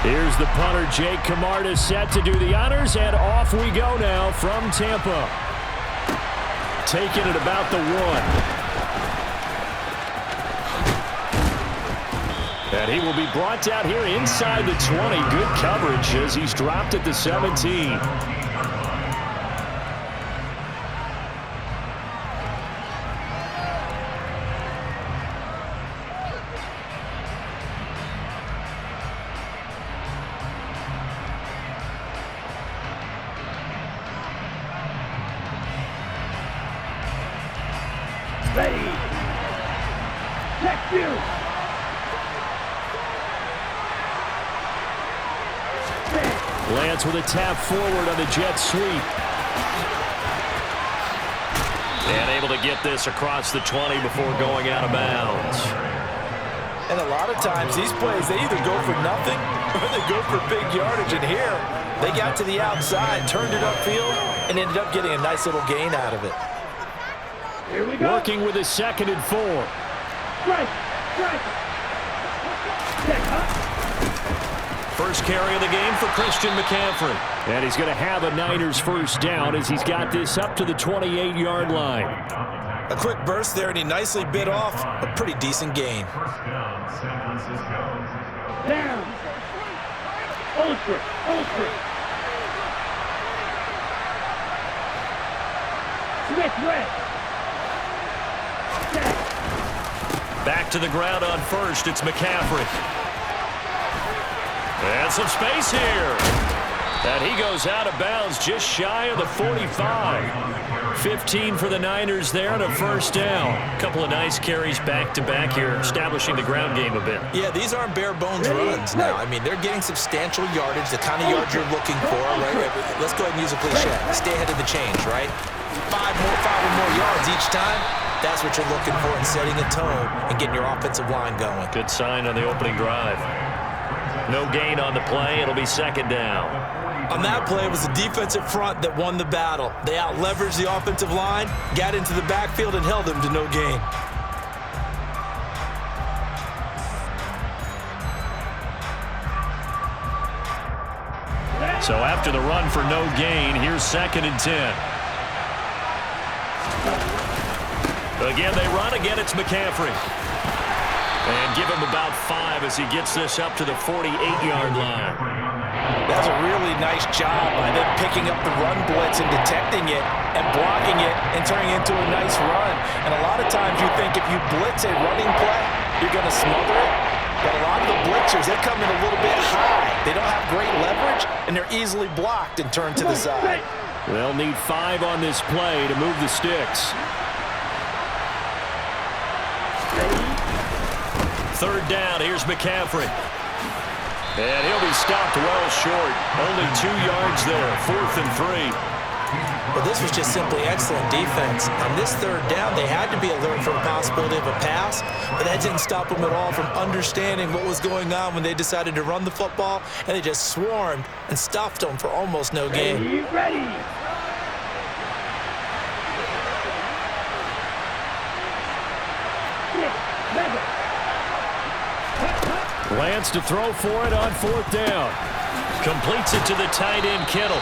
Here's the punter, Jake Camarda, set to do the honors, and off we go now from Tampa. Taking it about the 1. And he will be brought down here inside the 20. Good coverage as he's dropped at the 17. Ready. Check you. Lance with a tap forward on the jet sweep. And able to get this across the 20 before going out of bounds. And a lot of times these plays, they either go for nothing or they go for big yardage. And here, they got to the outside, turned it upfield, and ended up getting a nice little gain out of it. Here we go. Working with a 2nd and 4. Strike. Strike. Check, huh? First carry of the game for Christian McCaffrey. And he's going to have a Niners first down as he's got this up to the 28-yard line. A quick burst there, and he nicely bit off a pretty decent gain. Down. Ultra. Switch red. Back to the ground on first. It's McCaffrey. And some space here. And he goes out of bounds just shy of the 45. 15 for the Niners there and a first down. A couple of nice carries back-to-back here, establishing the ground game a bit. Yeah, these aren't bare-bones runs now. I mean, they're getting substantial yardage, the kind of yards you're looking for, right? Let's go ahead and use a cliche. Stay ahead of the change, right? Five or more yards each time. That's what you're looking for in setting a tone and getting your offensive line going. Good sign on the opening drive. No gain on the play. It'll be 2nd down. On that play, it was the defensive front that won the battle. They out-leveraged the offensive line, got into the backfield, and held them to no gain. So after the run for no gain, here's 2nd and 10. Again, they run. Again, it's McCaffrey. And give him about 5 as he gets this up to the 48-yard line. That's a really nice job by them picking up the run blitz and detecting it and blocking it and turning it into a nice run. And a lot of times you think if you blitz a running play, you're going to smother it. But a lot of the blitzers, they come in a little bit high. They don't have great leverage, and they're easily blocked and turned to the side. They'll need 5 on this play to move the sticks. 3rd down, here's McCaffrey. And he'll be stopped well short. Only 2 yards there, 4th and 3. But this was just simply excellent defense. On this 3rd down, they had to be alert for the possibility of a pass, but that didn't stop them at all from understanding what was going on when they decided to run the football, and they just swarmed and stuffed them for almost no gain. Ready. Lance to throw for it on 4th down. Completes it to the tight end, Kittle.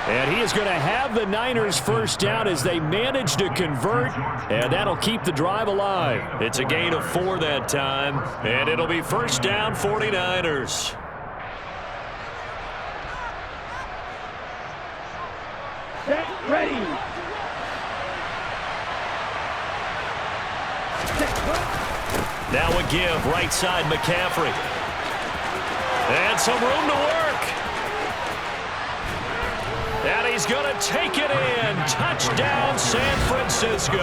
And he is going to have the Niners first down as they manage to convert, and that'll keep the drive alive. It's a gain of 4 that time, and it'll be first down 49ers. Set, ready. Now a give, right side McCaffrey. And some room to work. And he's going to take it in. Touchdown, San Francisco.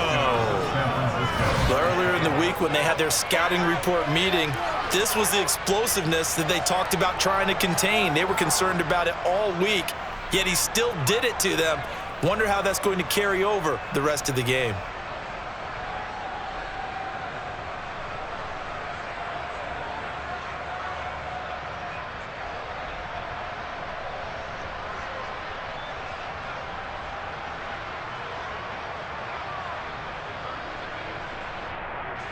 Earlier in the week when they had their scouting report meeting, this was the explosiveness that they talked about trying to contain. They were concerned about it all week, yet he still did it to them. Wonder how that's going to carry over the rest of the game.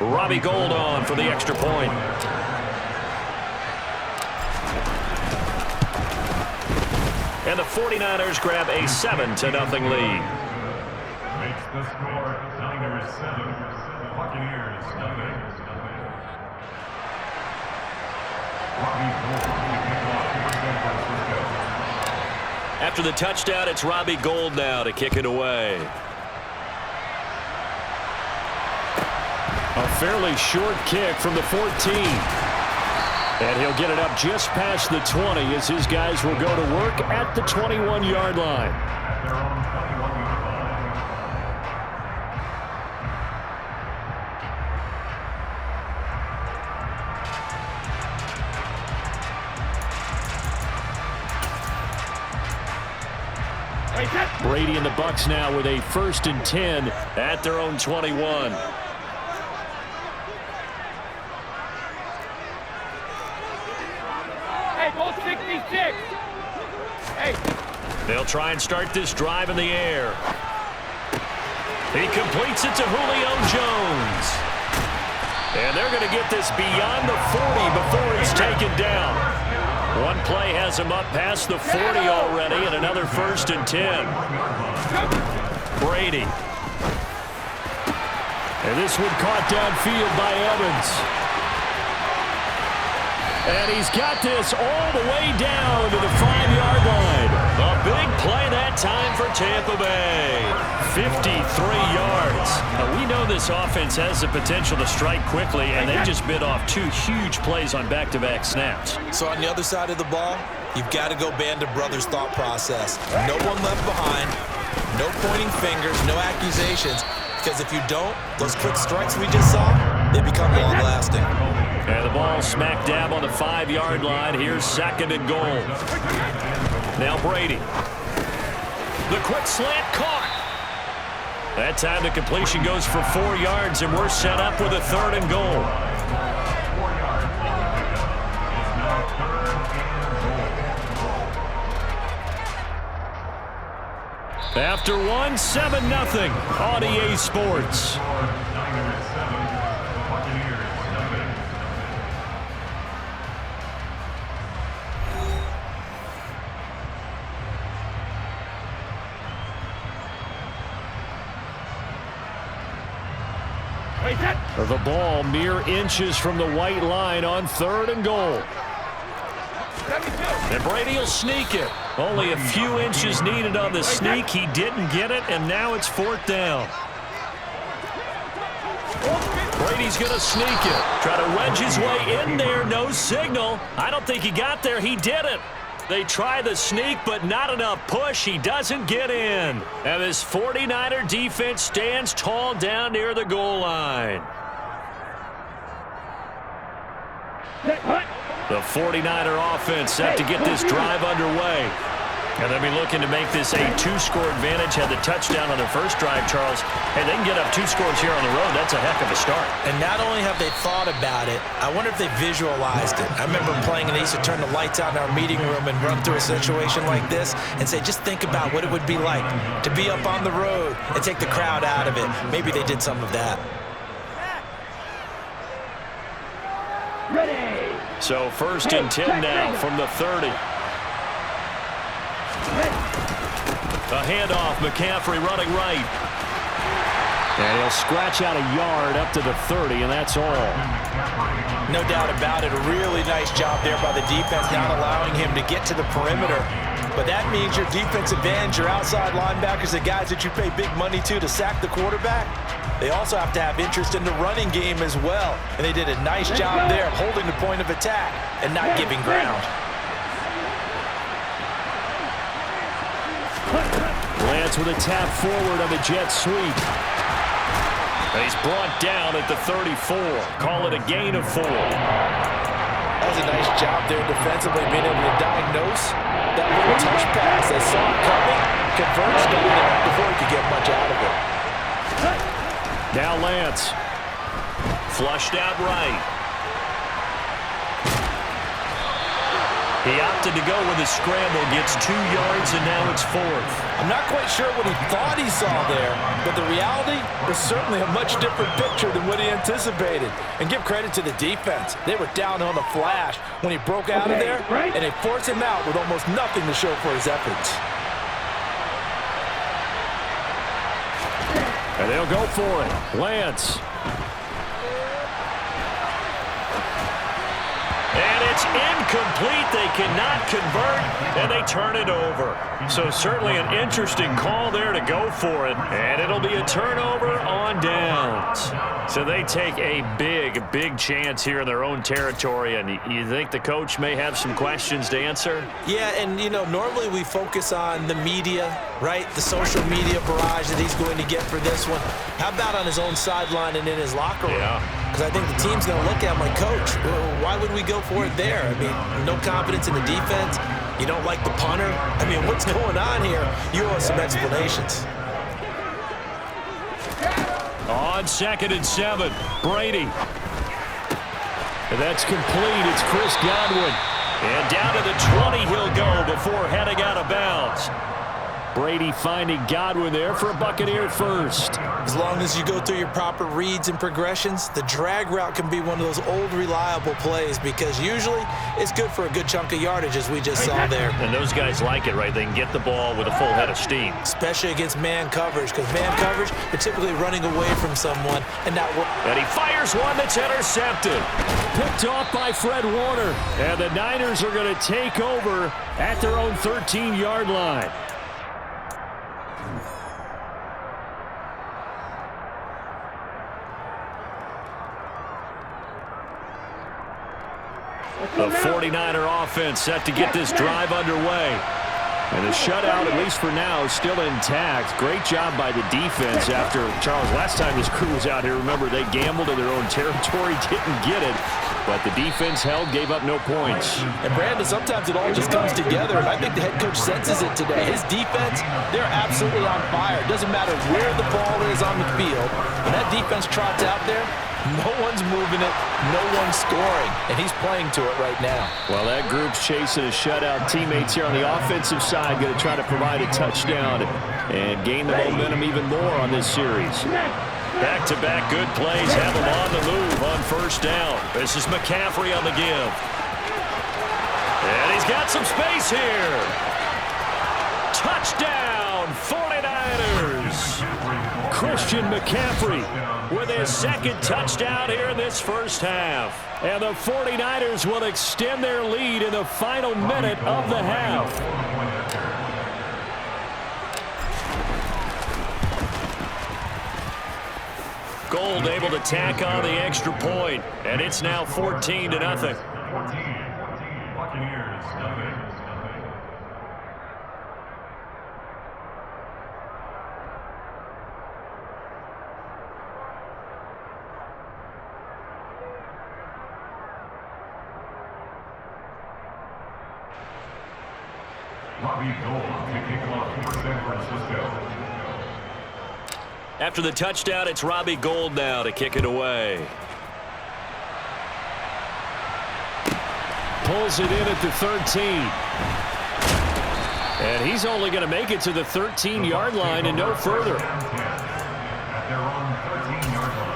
Robbie Gould on for the extra point. And the 49ers grab a 7-0 lead. Makes the score Niners 7, Buccaneers 0. After the touchdown, it's Robbie Gould now to kick it away. A fairly short kick from the 14. And he'll get it up just past the 20 as his guys will go to work at the 21-yard line. Brady and the Bucs now with a 1st and 10 at their own 21. Hey, go 66. Hey. They'll try and start this drive in the air. He completes it to Julio Jones. And they're going to get this beyond the 40 before he's taken down. One play has him up past the 40 already, and another 1st and 10. Brady. And this one caught downfield by Evans. And he's got this all the way down to the 5-yard line. A big play that time for Tampa Bay. 53 yards. Now, we know this offense has the potential to strike quickly, and they just bit off 2 huge plays on back-to-back snaps. So on the other side of the ball, you've got to go Band of Brothers thought process. No one left behind, no pointing fingers, no accusations, because if you don't, those quick strikes we just saw, they become long-lasting. And the ball smack dab on the 5-yard line. Here's 2nd and goal. Now Brady. The quick slant caught. That time the completion goes for 4 yards, and we're set up with a 3rd and goal. After one, 7-0 on EA Sports. The ball mere inches from the white line on 3rd and goal. And Brady will sneak it. Only a few inches needed on the sneak. He didn't get it, and now it's 4th down. Brady's going to sneak it. Try to wedge his way in there. No signal. I don't think he got there. He did it. They try the sneak, but not enough push. He doesn't get in. And this 49er defense stands tall down near the goal line. The 49er offense set to get this drive underway. And they'll be looking to make this a 2-score advantage. Had the touchdown on their first drive, Charles. Hey, they can get up 2 scores here on the road. That's a heck of a start. And not only have they thought about it, I wonder if they visualized it. I remember playing and they used to turn the lights out in our meeting room and run through a situation like this and say, just think about what it would be like to be up on the road and take the crowd out of it. Maybe they did some of that. Ready. So 1st and 10 now from the 30. A handoff, McCaffrey running right. And he'll scratch out a yard up to the 30, and that's all. No doubt about it. A really nice job there by the defense, not allowing him to get to the perimeter. But that means your defensive ends, your outside linebackers, the guys that you pay big money to sack the quarterback, they also have to have interest in the running game as well. And they did a nice job there of holding the point of attack and not giving ground. Lance with a tap forward on the jet sweep. He's brought down at the 34. Call it a gain of 4. That was a nice job there defensively, being able to diagnose that little touch pass. They saw it coming, converged on it before he could get much out of it. Now Lance. Flushed out right. He opted to go with a scramble, gets 2 yards, and now it's 4th. I'm not quite sure what he thought he saw there, but the reality was certainly a much different picture than what he anticipated. And give credit to the defense. They were down on the flash when he broke out of there, and they forced him out with almost nothing to show for his efforts. And they'll go for it. Lance. And it's incomplete. They cannot convert, and they turn it over. So certainly an interesting call there to go for it. And it'll be a turnover on downs. So they take a big chance here in their own territory. And you think the coach may have some questions to answer? Yeah, and, you know, normally we focus on the media, right? The social media barrage that he's going to get for this one. How about on his own sideline and in his locker room? Yeah. Because I think the team's going to look at him like, Coach, why would we go for it there? I mean, no confidence in the defense. You don't like the punter. I mean, what's going on here? You owe us some explanations. On 2nd and 7, Brady. And that's complete. It's Chris Godwin. And down to the 20 he'll go before heading out of bounds. Brady finding Godwin there for a Buccaneer first. As long as you go through your proper reads and progressions, the drag route can be one of those old reliable plays because usually it's good for a good chunk of yardage as we just saw there. And those guys like it, right? They can get the ball with a full head of steam. Especially against man coverage, because man coverage, they're typically running away from someone and not working. And he fires one that's intercepted. Picked off by Fred Warner. And the Niners are going to take over at their own 13-yard line. The 49er offense set to get this drive underway. And the shutout, at least for now, is still intact. Great job by the defense after, Charles, last time this crew was out here, remember, they gambled in their own territory, didn't get it. But the defense held, gave up no points. And, Brandon, sometimes it all just comes together, and I think the head coach senses it today. His defense, they're absolutely on fire. It doesn't matter where the ball is on the field. When that defense trots out there, no one's moving it, no one's scoring, and he's playing to it right now. Well, that group's chasing a shutout. Teammates here on the offensive side going to try to provide a touchdown and gain the momentum even more on this series. Back-to-back good plays have him on the move on first down. This is McCaffrey on the give. And he's got some space here. Touchdown, 49ers. Christian McCaffrey with his second touchdown here in this first half. And the 49ers will extend their lead in the final minute of the half. Gold able to tack on the extra point, and it's now 14-0. 14, Buccaneers, nothing. Robbie Gold to kick off for San Francisco. After the touchdown, it's Robbie Gold now to kick it away. Pulls it in at the 13. And he's only going to make it to the 13-yard line and no further. At their own 13-yard line.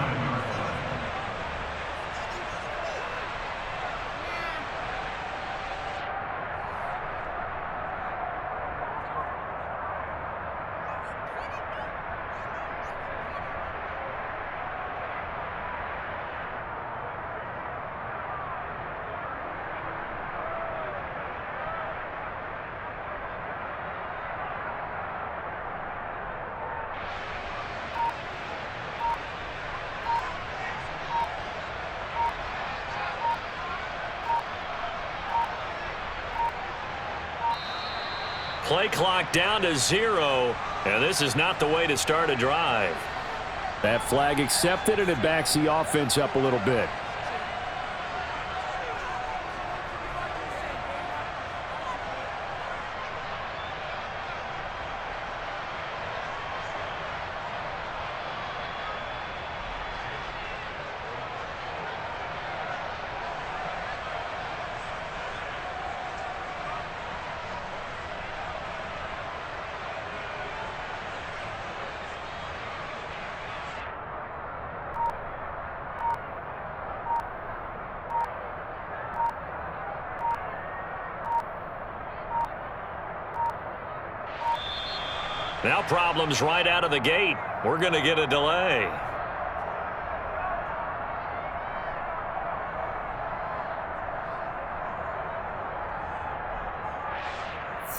Play clock down to 0, and this is not the way to start a drive. That flag accepted, and it backs the offense up a little bit. Now problems right out of the gate. We're going to get a delay.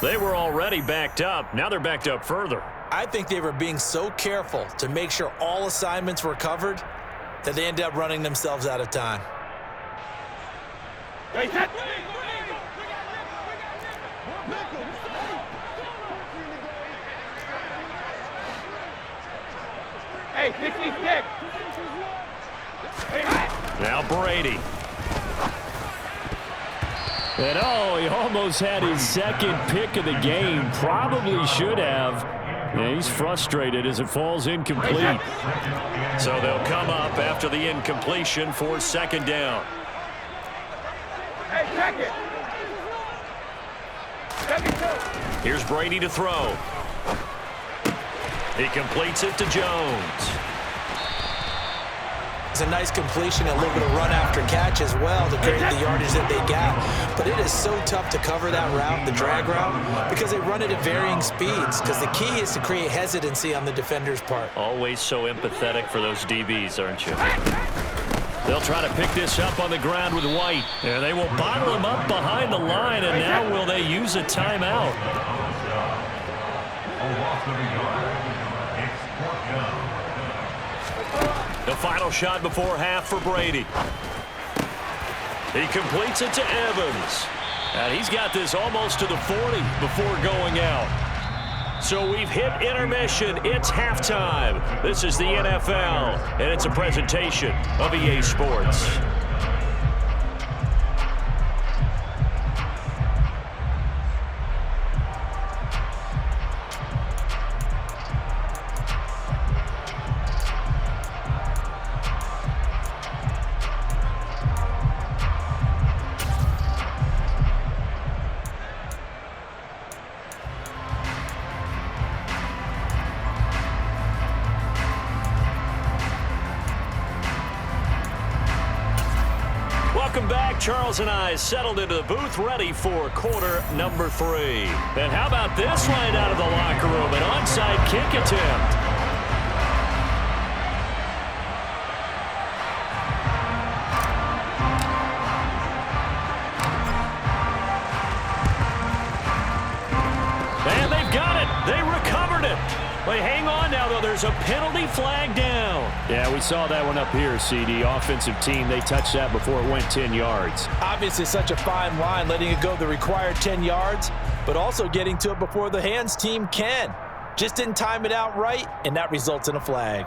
They were already backed up. Now they're backed up further. I think they were being so careful to make sure all assignments were covered that they ended up running themselves out of time. Hey, 66. Now Brady. And he almost had his second pick of the game. Probably should have. Yeah, he's frustrated as it falls incomplete. So they'll come up after the incompletion for second down. Hey, check it. Here's Brady to throw. He completes it to Jones. It's a nice completion, a little bit of run after catch as well to create the yardage that they got. But it is so tough to cover that route, the drag route, because they run it at varying speeds. Because the key is to create hesitancy on the defender's part. Always so empathetic for those DBs, aren't you? They'll try to pick this up on the ground with White. And they will bottle him up behind the line. And now will they use a timeout? The final shot before half for Brady. He completes it to Evans. And he's got this almost to the 40 before going out. So we've hit intermission. It's halftime. This is the NFL, and it's a presentation of EA Sports. Welcome back. Charles and I settled into the booth ready for quarter number 3. And how about this right out of the locker room? An onside kick attempt. And they've got it. They recovered it. They hang on now, though. There's a penalty flag down. Yeah, we saw that one up here, CD. Offensive team, they touched that before it went 10 yards. Obviously, such a fine line, letting it go the required 10 yards, but also getting to it before the hands team can. Just didn't time it out right, and that results in a flag.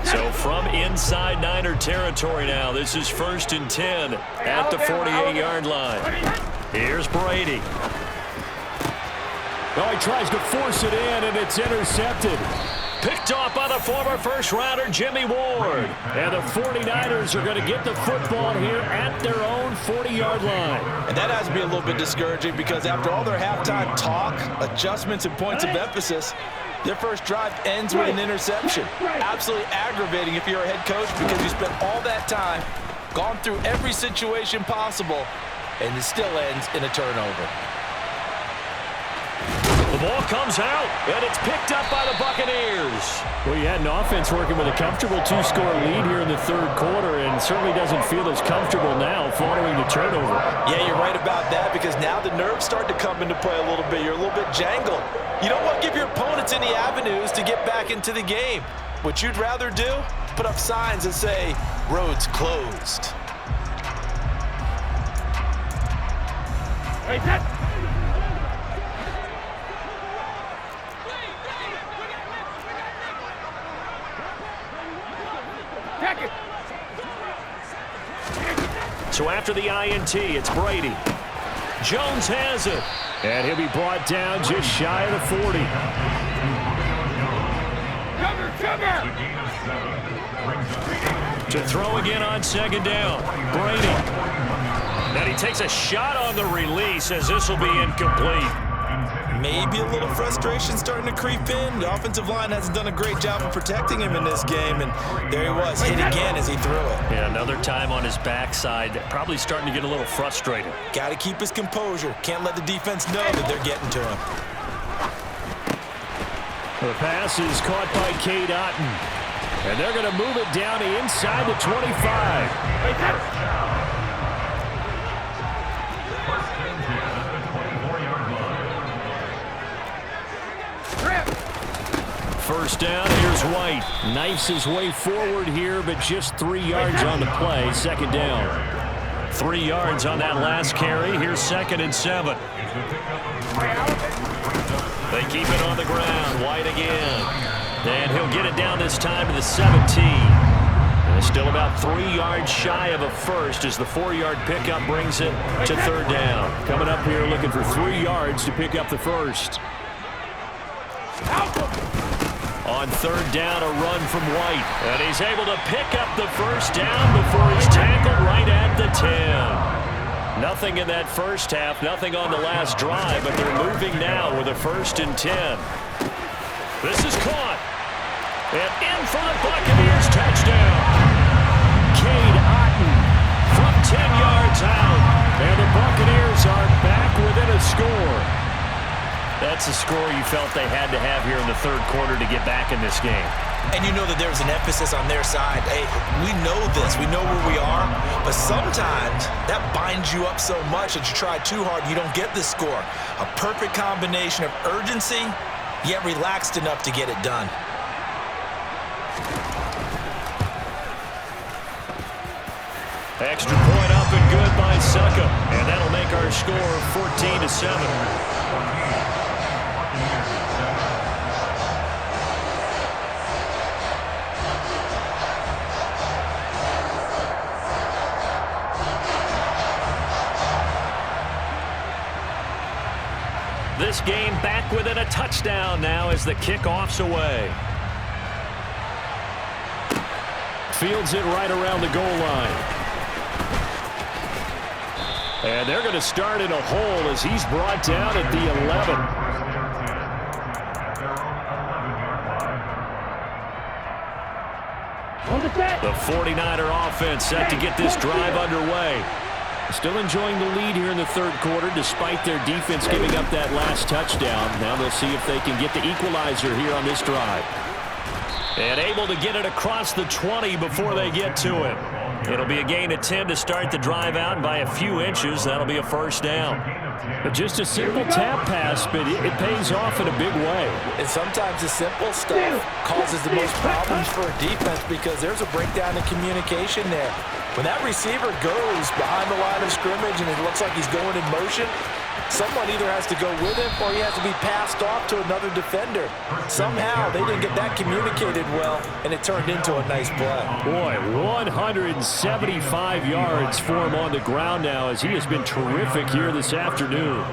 So from inside Niner territory now, this is 1st and 10 at the 48-yard line. Here's Brady. Oh, he tries to force it in, and it's intercepted. Picked off by the former first-rounder Jimmy Ward. And the 49ers are going to get the football here at their own 40-yard line. And that has to be a little bit discouraging because after all their halftime talk, adjustments, and points of emphasis, their first drive ends with an interception. Absolutely aggravating if you're a head coach because you spent all that time, gone through every situation possible, and it still ends in a turnover. The ball comes out, and it's picked up by the Buccaneers. Well, you had an offense working with a comfortable 2-score lead here in the third quarter, and certainly doesn't feel as comfortable now following the turnover. Yeah, you're right about that because now the nerves start to come into play a little bit. You're a little bit jangled. You don't want to give your opponents any avenues to get back into the game. What you'd rather do, put up signs that say, roads closed. Hey, that. So after the INT, it's Brady. Jones has it. And he'll be brought down just shy of the 40. Cover! To throw again on second down. Brady. And he takes a shot on the release as this will be incomplete. Maybe a little frustration starting to creep in. The offensive line hasn't done a great job of protecting him in this game, and there he was, hit again as he threw it. Yeah, another time on his backside, probably starting to get a little frustrated. Got to keep his composure. Can't let the defense know that they're getting to him. The pass is caught by Cade Otton, and they're going to move it down to inside the 25. First down, here's White. Knifes his way forward here, but just 3 yards on the play. Second down. 3 yards on that last carry. Here's 2nd and 7. They keep it on the ground. White again. And he'll get it down this time to the 17. And still about 3 yards shy of a first as the 4-yard pickup brings it to 3rd down. Coming up here looking for 3 yards to pick up the first. On 3rd down, a run from White. And he's able to pick up the first down before he's tackled right at the 10. Nothing in that first half, nothing on the last drive, but they're moving now with a 1st and 10. This is caught. And in for the Buccaneers, touchdown. Cade Otton from 10 yards out. And the Buccaneers are back within a score. That's a score you felt they had to have here in the 3rd quarter to get back in this game. And you know that there's an emphasis on their side. Hey, we know this. We know where we are. But sometimes that binds you up so much that you try too hard, you don't get the score. A perfect combination of urgency, yet relaxed enough to get it done. Extra point up and good by Suckup. And that'll make our score 14-7. This game back within a touchdown now as the kickoff's away. Fields it right around the goal line. And they're going to start in a hole as he's brought down at the 11. The 49er offense set to get this drive underway. Still enjoying the lead here in the 3rd quarter despite their defense giving up that last touchdown. Now they'll see if they can get the equalizer here on this drive. And able to get it across the 20 before they get to it. It'll be a gain of 10 to start the drive out, and by a few inches, that'll be a 1st down. But just a simple tap pass, but it pays off in a big way. And sometimes the simple stuff causes the most problems for a defense because there's a breakdown in communication there. When that receiver goes behind the line of scrimmage and it looks like he's going in motion, someone either has to go with him or he has to be passed off to another defender. Somehow they didn't get that communicated well, and it turned into a nice play. Boy, 175 yards for him on the ground now as he has been terrific here this afternoon.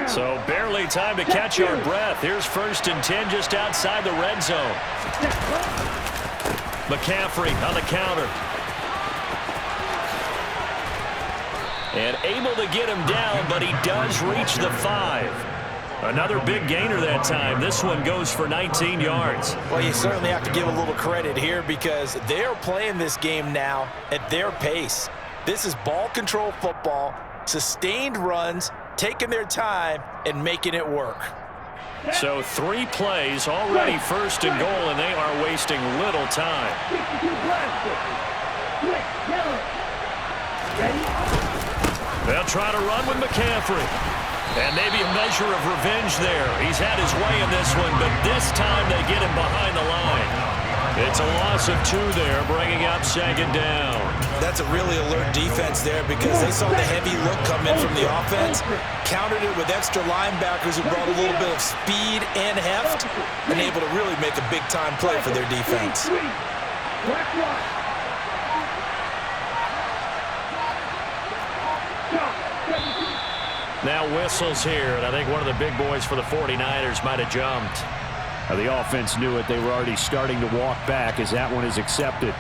So barely time to catch our breath. Here's 1st and 10 just outside the red zone. McCaffrey on the counter. And able to get him down, but he does reach the 5. Another big gainer that time. This one goes for 19 yards. Well, you certainly have to give a little credit here because they're playing this game now at their pace. This is ball control football, sustained runs, taking their time and making it work. So 3 plays, already 1st and goal, and they are wasting little time. They'll try to run with McCaffrey. And maybe a measure of revenge there. He's had his way in this one, but this time they get him behind the line. It's a loss of 2 there, bringing up 2nd down. That's a really alert defense there because they saw the heavy look come in from the offense, countered it with extra linebackers who brought a little bit of speed and heft, and able to really make a big-time play for their defense. Now whistles here, and I think one of the big boys for the 49ers might have jumped. The offense knew it. They were already starting to walk back as that one is accepted.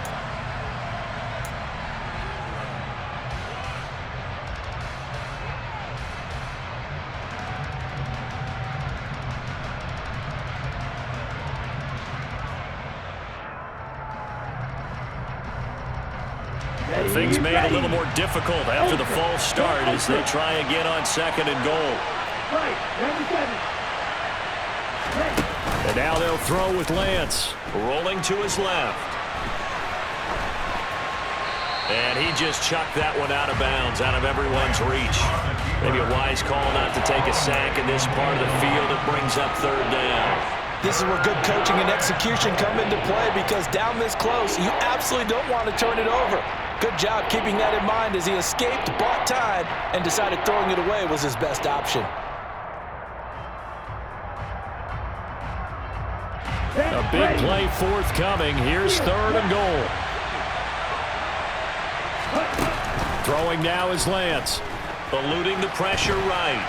Things made a little more difficult after the false start as they try again on 2nd and goal. And now they'll throw with Lance. Rolling to his left. And he just chucked that one out of bounds, out of everyone's reach. Maybe a wise call not to take a sack in this part of the field. It brings up 3rd down. This is where good coaching and execution come into play, because down this close, you absolutely don't want to turn it over. Good job keeping that in mind as he escaped, bought time, and decided throwing it away was his best option. A big play forthcoming. Here's 3rd and goal. Throwing now is Lance. Eluding the pressure right.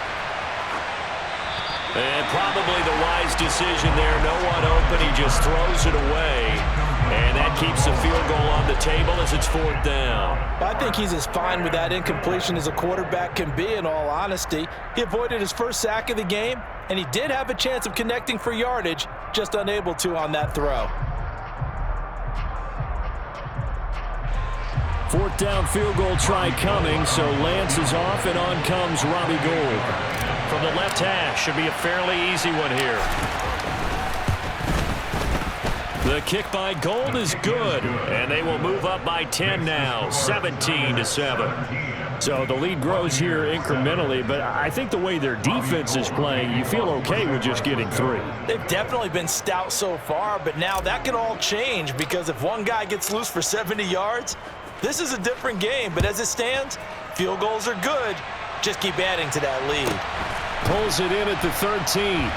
And probably the wise decision there. No one open. He just throws it away. And that keeps the field goal on the table as it's 4th down. I think he's as fine with that incompletion as a quarterback can be, in all honesty. He avoided his first sack of the game, and he did have a chance of connecting for yardage, just unable to on that throw. 4th down field goal try coming, so Lance is off, and on comes Robbie Gould. From the left hash, should be a fairly easy one here. The kick by Gould is good, and they will move up by 10 now, 17-7. So the lead grows here incrementally, but I think the way their defense is playing, you feel okay with just getting 3. They've definitely been stout so far, but now that can all change, because if one guy gets loose for 70 yards, this is a different game. But as it stands, field goals are good. Just keep adding to that lead. Pulls it in at the 13.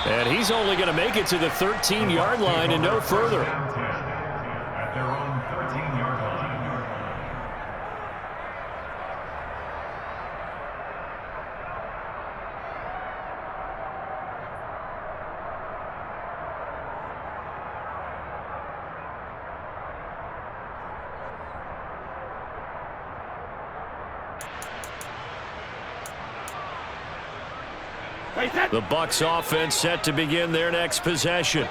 And he's only going to make it to the 13-yard line and no further. At their own 13-yard line. The Bucs offense set to begin their next possession.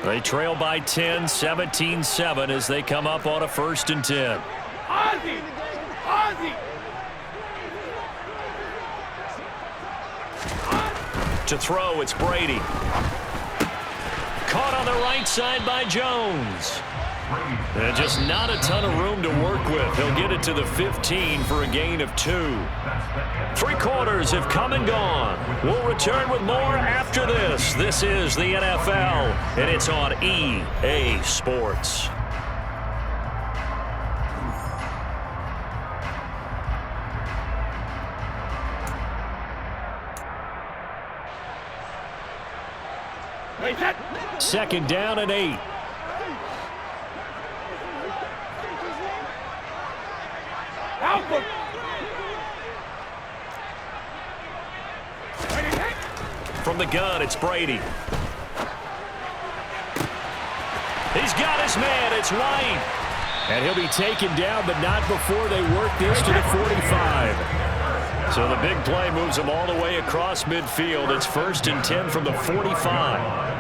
They trail by 10, 17-7 as they come up on a 1st and 10. To throw, it's Brady. Caught on the right side by Jones. And just not a ton of room to work with. He'll get it to the 15 for a gain of 2. 3 quarters have come and gone. We'll return with more after this. This is the NFL, and it's on EA Sports. Second down and 8. From the gun, it's Brady. He's got his man. It's White. And he'll be taken down, but not before they work this to the 45. So the big play moves him all the way across midfield. It's 1st and 10 from the 45.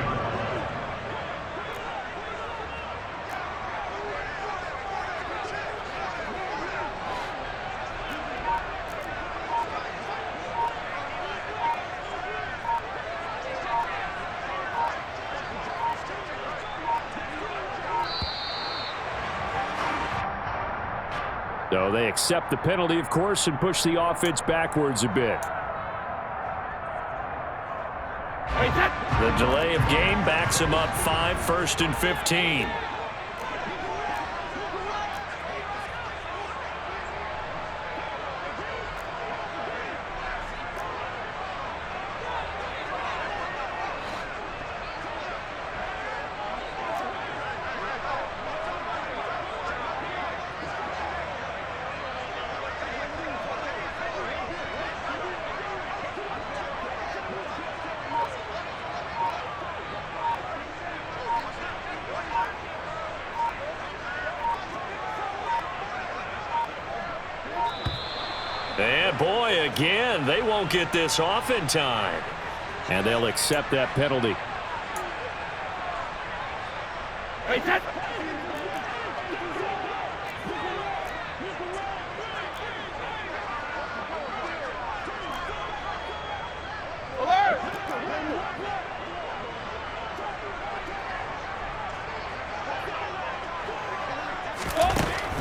So they accept the penalty, of course, and push the offense backwards a bit. The delay of game backs him up 5, 1st and 15. And boy, again, they won't get this off in time. And they'll accept that penalty.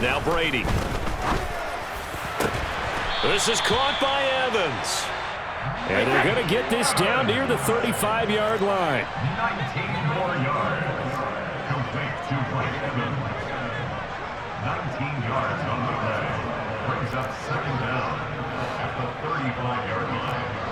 Now Brady. This is caught by Evans. And they're going to get this down near the 35-yard line. 19 more yards. Complete to Mike Evans. 19 yards on the play. Brings up second down at the 35-yard line.